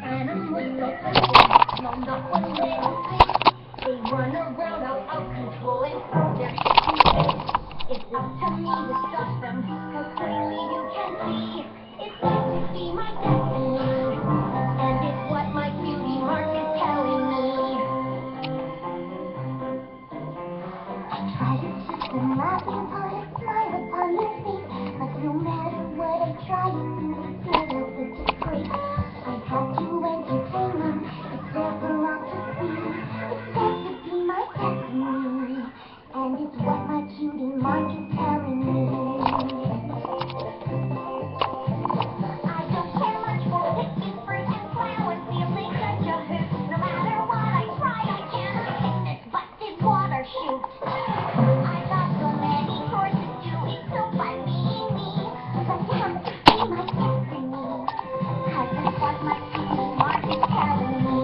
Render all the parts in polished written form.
Animals so crazy, no, not one little thing. They run around out of control and throw their shaky fists. It's up to me to stop them, 'cause clearly you can see it's meant to be my destiny, and it's what my cutie mark is telling me. I try to keep them laughing, put a smile upon their face, but no matter what I try to do, it's still a disgrace. I have to entertain them, it's there for all to see. It's meant to be my destiny, and it's what my cutie mark is telling me. I don't care much for picking fruit and flowers, feeling such a hoot. No matter what I try, I cannot hit this busted water chute. I've got so many chores to do, it's so fun being me. But it has to be my destiny, 'cause it's what my cutie mark is telling me.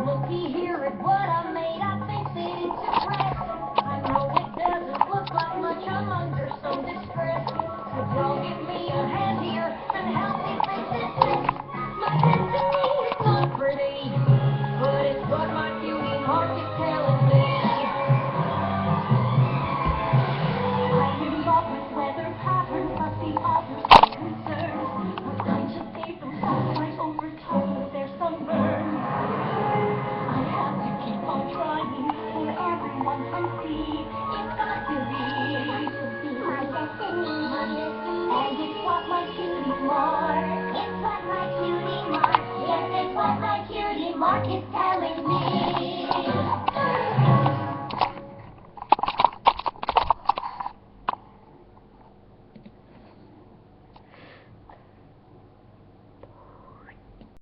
Looky here at what I made, I think that it's impressive. I know it doesn't look like much, I'm under some distress. So y'all give me a hand here and help me fix this mess. My destiny is not pretty, but it's what my cutie mark is telling me. I'm involved with weather patterns, but the author's not concerned. We're going to see from sunlight over time that there's some burn. I have to keep on trying for everyone can see. It's got to be my destiny, and it's what my cutie mark. It's what my cutie mark. Yes, it's what my cutie mark is telling me.